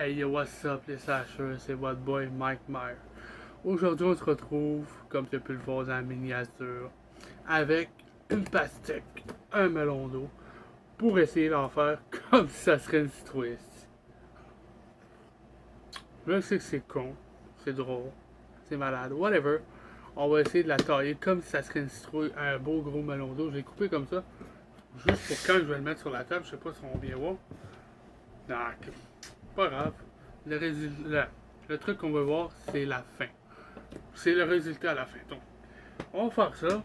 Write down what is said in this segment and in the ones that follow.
Hey yo, what's up les sashers, c'est votre boy Mike Meyer. Aujourd'hui on se retrouve, comme tu peux le voir dans la miniature, avec une pastèque, un melon d'eau, pour essayer d'en faire comme si ça serait une citrouille. Je sais que c'est con, c'est drôle, c'est malade, whatever. On va essayer de la tailler comme si ça serait une citrouille, un beau gros melon d'eau. J'ai coupé comme ça, juste pour quand je vais le mettre sur la table, je sais pas si on va bien voir. Donc, pas grave. Le truc qu'on veut voir, c'est la fin. C'est le résultat à la fin. Donc, on va faire ça.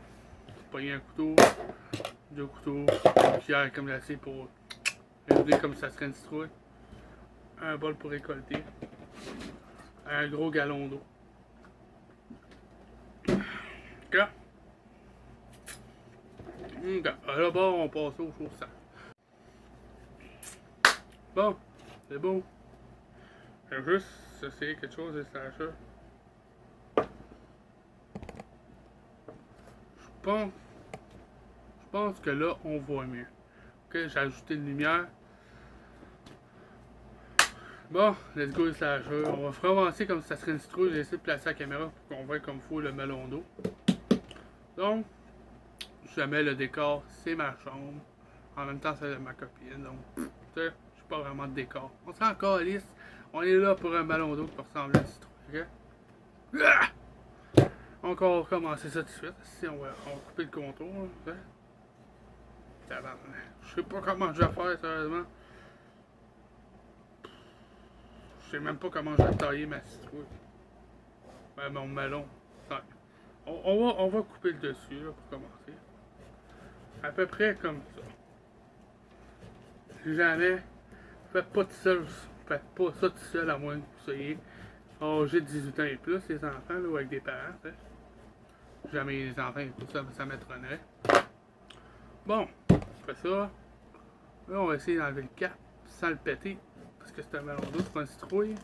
Pogner un couteau, deux couteaux, une cuillère comme l'acier pour résoudre comme ça serait une citrouille. Un bol pour récolter. Un gros galon d'eau. Ok? Là-bas, on passe au chaud sang. Bon, c'est beau. Je vais juste essayer quelque chose de ça. Pense, je pense que là, on voit mieux. Ok, j'ai ajouté une lumière. Bon, let's go les slashers. On va faire avancer comme si ça serait une citrouille. J'ai essayé de placer la caméra pour qu'on voit comme il faut le melon d'eau. Donc, je mets le décor, c'est ma chambre. En même temps, c'est ma copine. Donc, tu sais, je suis pas vraiment de décor. On s'en calisse. On est là pour un melon d'eau qui ressemble à une citrouille. Ok? On va recommencer ça tout de suite. Si on va couper le contour. Hein? Je sais pas comment je vais faire, sérieusement. Je sais même pas comment je vais tailler ma citrouille. Ben, mon melon. On va couper le dessus là, pour commencer. À peu près comme ça. Si jamais, faites pas tout seul, faites pas ça tout seul à moins que vous soyez âgé de 18 ans et plus, les enfants, là, ou avec des parents. T'sais. Si jamais les enfants écoutent ça, ça m'étonnerait. Bon, après ça, là, on va essayer d'enlever le cap sans le péter. Parce que c'est un melon d'eau, c'est pas une citrouille.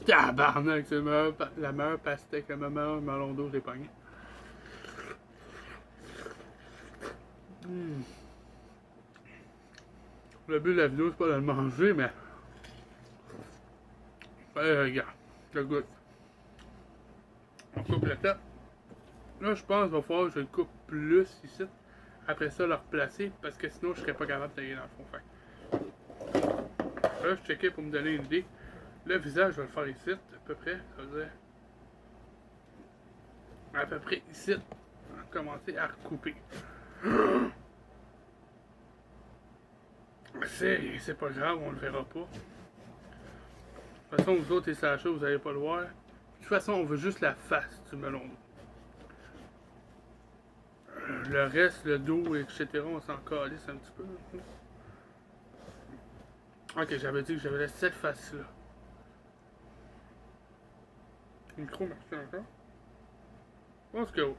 Tabarnak, c'est la meilleure pastèque, le meilleur melon d'eau que j'ai pogné. Le but de la vidéo, c'est pas de le manger, mais. Regarde, le goût. On coupe le top. Là, je pense qu'il va falloir que je le coupe plus ici. Après ça, le replacer, parce que sinon, je serais pas capable de tailler dans le fond. Là, je checkais pour me donner une idée. Le visage, je vais le faire ici, à peu près. Ça veut dire. À peu près ici. On va commencer à recouper. C'est pas grave, on le verra pas. De toute façon, vous autres, les sachets, vous n'allez pas le voir. De toute façon, on veut juste la face du melon d'eau. Le reste, le dos, etc., on s'en calisse un petit peu. Ok, j'avais dit que j'avais cette face-là. Le micro marche encore? Je pense que oui.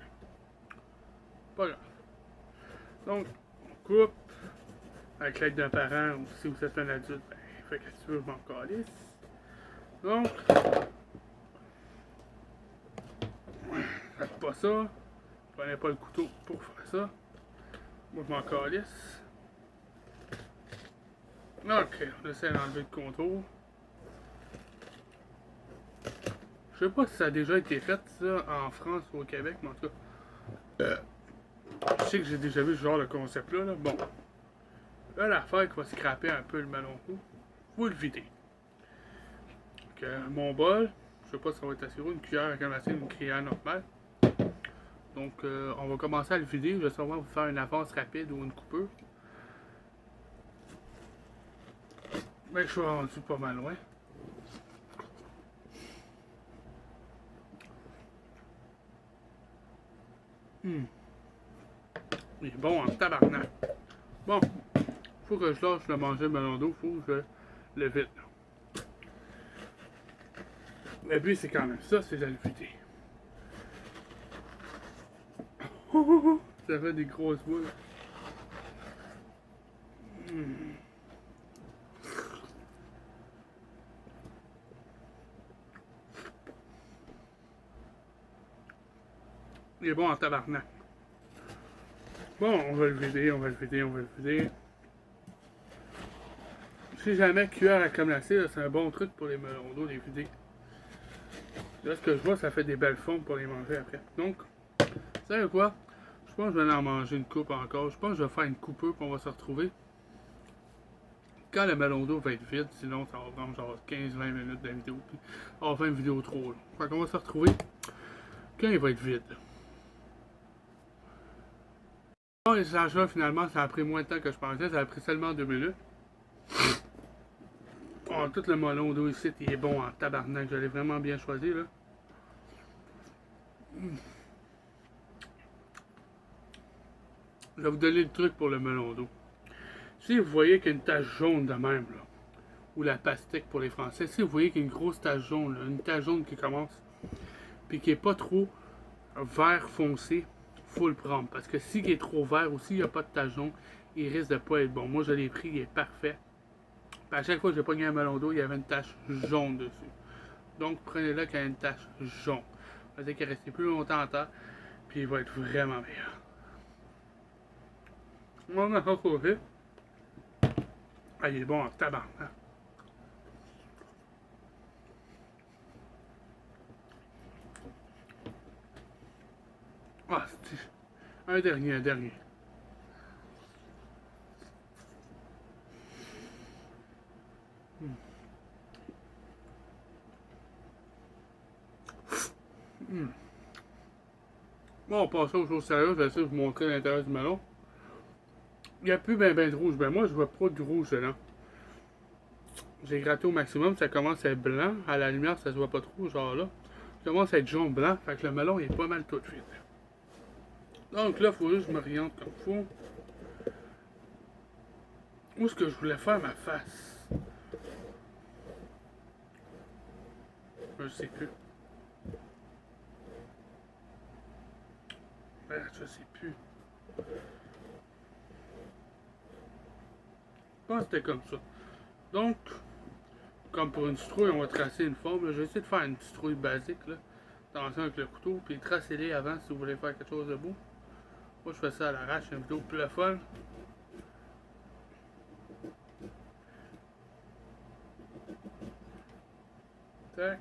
Pas grave. Donc, on coupe avec l'aide d'un parent ou si vous êtes un adulte, ben, fait que tu veux, je m'en calisse. Donc, faites pas ça. Prenez pas le couteau pour faire ça. Moi, je m'en calisse. Ok, on essaie d'enlever le contour. Je sais pas si ça a déjà été fait, ça, en France ou au Québec, mais en tout cas. Je sais que j'ai déjà vu ce genre de concept-là. Là. Bon. Là, l'affaire qui va scraper un peu le melon roux, vous le videz. Donc, mon bol, je sais pas si ça va être assez gros, une cuillère avec un assiette, une cuillère normale. Donc, on va commencer à le vider. Je vais sûrement vous faire une avance rapide ou une coupure. Mais je suis rendu pas mal loin. Il est bon en tabarnak. Bon, faut que je lâche le manger le melon d'eau, faut que je le vide. Le but, c'est quand même ça, c'est de le vider. Ça fait des grosses boules. Il est bon en tabarnak. Bon, on va le vider, on va le vider, on va le vider. Si jamais cuillère à camelasser, c'est un bon truc pour les melons d'eau, les vider. Là, ce que je vois, ça fait des belles formes pour les manger après. Donc, vous savez quoi? Je pense que je vais en manger une coupe encore. Je pense que je vais faire une coupure, puis on va se retrouver quand le melon d'eau va être vide. Sinon, ça va prendre genre 15-20 minutes de la vidéo. Puis on va faire une vidéo trop là. Fait qu'on va se retrouver quand il va être vide. Bon, les changements, finalement, ça a pris moins de temps que je pensais. Ça a pris seulement 2 minutes. Oh, tout le melon d'eau ici, il est bon en tabarnak. Je l'ai vraiment bien choisi, là. Je vais vous donner le truc pour le melon d'eau. Si vous voyez qu'il y a une tache jaune de même, là, ou la pastèque pour les Français, si vous voyez qu'il y a une grosse tache jaune, là, une tache jaune qui commence, puis qui est pas trop vert foncé, faut le prendre. Parce que s'il est trop vert ou s'il n'y a pas de tache jaune, il risque de pas être bon. Moi, je l'ai pris, il est parfait. Puis à chaque fois que j'ai pogné un melon d'eau, il y avait une tache jaune dessus. Donc, prenez-le quand il y a une tache jaune. Ça veut dire qu'il va rester plus longtemps en terre, puis il va être vraiment meilleur. On a retrouvé. Ah, il est bon en tabac. Hein? Ah, un dernier, un dernier. Bon, on passe aux choses sérieuses. Je vais essayer de vous montrer l'intérieur du melon. Il n'y a plus ben de rouge. Ben moi, je vois pas de rouge dedans. J'ai gratté au maximum. Ça commence à être blanc. À la lumière, ça se voit pas trop, genre là. Ça commence à être jaune-blanc. Fait que le melon, il est pas mal tout de suite. Donc là, il faut juste que je m'oriente comme faut. Où est-ce que je voulais faire ma face? Je sais plus. Je sais plus. Je pense que c'était comme ça. Donc, comme pour une citrouille, on va tracer une forme. Là. Je vais essayer de faire une citrouille basique. Là. Attention avec le couteau. Puis tracez-les avant si vous voulez faire quelque chose de beau. Moi, je fais ça à l'arrache. Une vidéo plus la folle. Tac.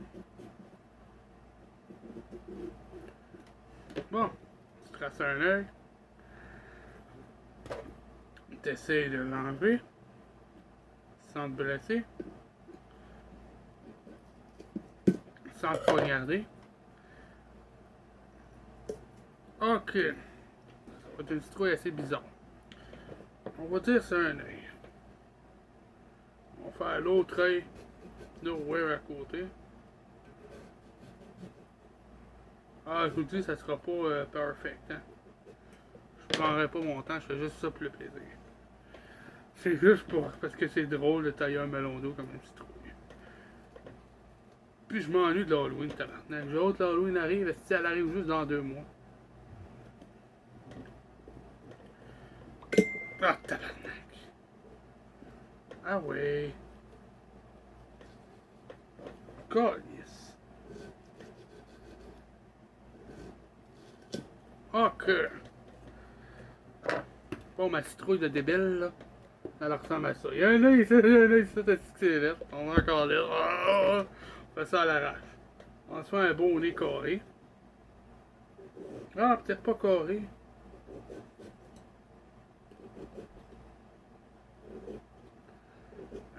Bon. Tu traces un œil. Tu essaies de l'enlever. Sans te blesser. Sans te poignarder. Ok. Ça va être une citrouille assez bizarre. On va dire c'est un œil. On va faire l'autre œil de Ware à côté. Ah, je vous dis, ça sera pas perfect. Hein? Je prendrai pas mon temps, je fais juste ça pour le plaisir. C'est juste pour parce que c'est drôle de tailler un melon d'eau comme une citrouille. Puis je m'ennuie de l'Halloween, tabarnak. J'ai hâte l'Halloween arrive, si elle arrive juste dans 2 mois. Ah, tabarnak. Ah ouais. Calice. Ok. Bon, ma citrouille de débile, là. Elle ressemble à ça. Il y a un œil ici, il y a un œil ici, c'est vert. On va encore là. Oh, on fait ça à l'arrache. On se fait un beau nez carré. Ah, peut-être pas carré.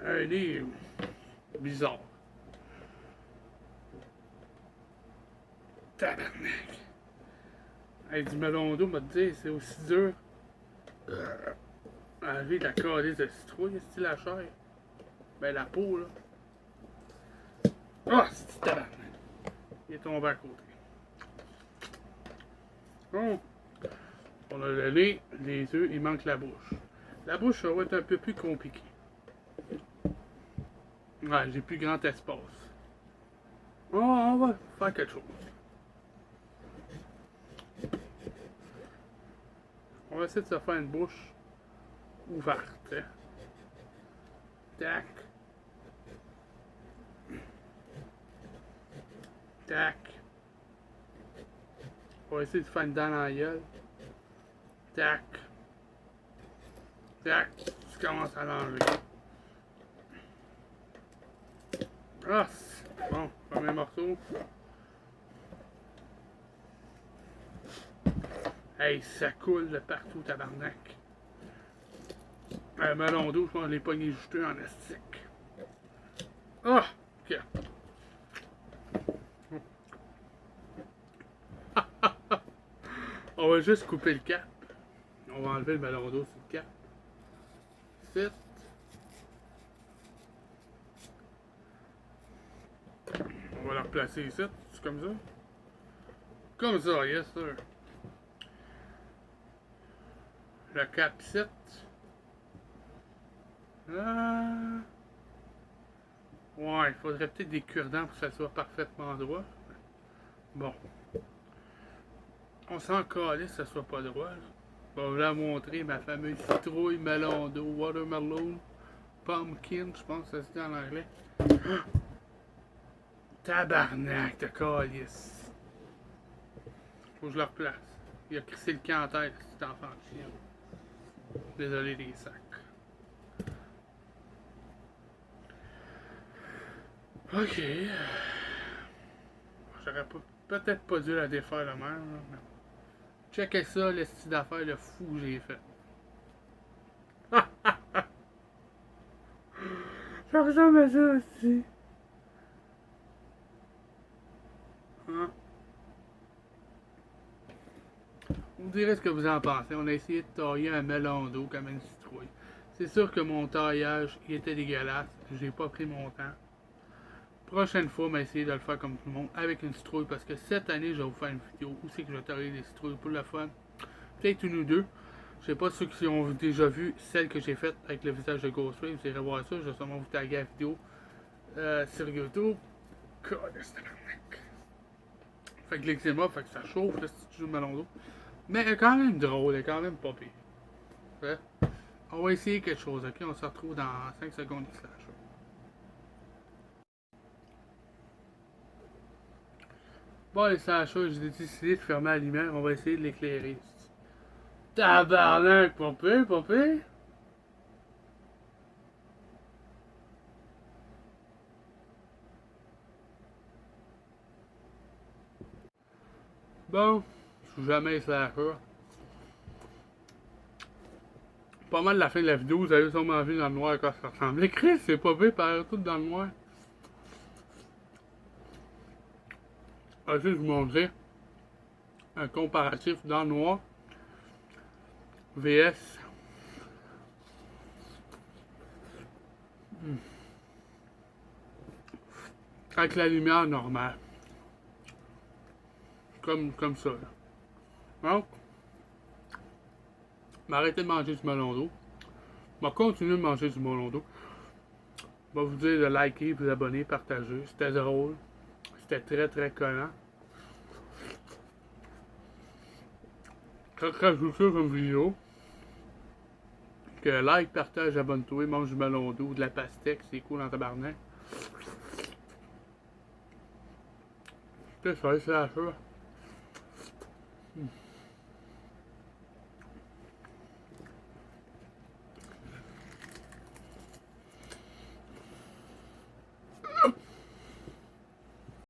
Un nez bizarre. Tabarnak. Hey, du melon d'eau, m'a dit, c'est aussi dur. Enlever de la calice de citrouille, c'est la chair. Ben la peau, là. Ah, c'est tabarnak. Il est tombé à côté. Bon. On a le nez, les yeux, il manque la bouche. La bouche, ça va être un peu plus compliqué. Ouais, j'ai plus grand espace. Oh, on va faire quelque chose. On va essayer de se faire une bouche ouverte. Hein. Tac. Tac. On va essayer de faire une dent dans la gueule. Tac. Tac, tu commences à l'enlever. Ah, bon, premier morceau. Hey, ça coule de partout, tabarnak. Un melon d'eau, je pense que je l'ai pogné juteux en astique. Ah, ok. On va juste couper le cap. On va enlever le melon d'eau sur le cap. Ici. On va le replacer ici. C'est comme ça. Comme ça, yes sir. Le cap ici. Ah. Ouais, il faudrait peut-être des cure-dents pour que ça soit parfaitement droit. Bon. On s'en calait que ça soit pas droit. Là. Je vais vous la montrer, ma fameuse citrouille, melon d'eau, watermelon, pumpkin, je pense que ça se dit en anglais. Tabarnak de calice. Faut que je le replace. Il a crissé le camp en tête, cet enfant de chien. Désolé des sacs. Ok. J'aurais peut-être pas dû la défaire la même. Mais... checkez ça, le style d'affaires, le fou que j'ai fait. Ça ressemble à ça aussi. Hein? Vous me direz ce que vous en pensez. On a essayé de tailler un melon d'eau comme une citrouille. C'est sûr que mon taillage il était dégueulasse. J'ai pas pris mon temps. Prochaine fois, on va essayer de le faire comme tout le monde avec une citrouille parce que cette année, je vais vous faire une vidéo où c'est que je vais tailler des citrouilles pour le fun. Peut-être une ou deux. Je sais pas ceux qui ont déjà vu celle que j'ai faite avec le visage de Ghostface. Vous irez voir ça. Je vais sûrement vous taguer la vidéo sur YouTube. Fait que l'eczéma, fait que ça chauffe là, si tu joues le melon d'eau. Mais elle est quand même drôle, elle est quand même pas pire. Ouais. On va essayer quelque chose, ok? On se retrouve dans 5 secondes ici. Bon, les sachets, j'ai décidé de fermer la lumière, on va essayer de l'éclairer. Tabarnak, pas pire, pas pire. Bon, je suis jamais slasher. Pas mal la fin de la vidéo, vous avez sûrement vu dans le noir à quoi ça ressemble. Chris, c'est pas pire, par tout dans le noir. Ok, je vous montrer un comparatif dans le noir. VS. Avec la lumière normale. Comme ça. Là. Donc, m'arrêter de manger du melon d'eau. Je vais continuer de manger du melon d'eau. Je vais vous dire de liker, vous abonner, partager. C'était drôle. C'était très très collant. Très très jouisseux comme vidéo. Que like, partage, abonne-toi, mange du melon d'eau, de la pastèque, c'est cool en tabarnak. C'est ça, c'est la chose.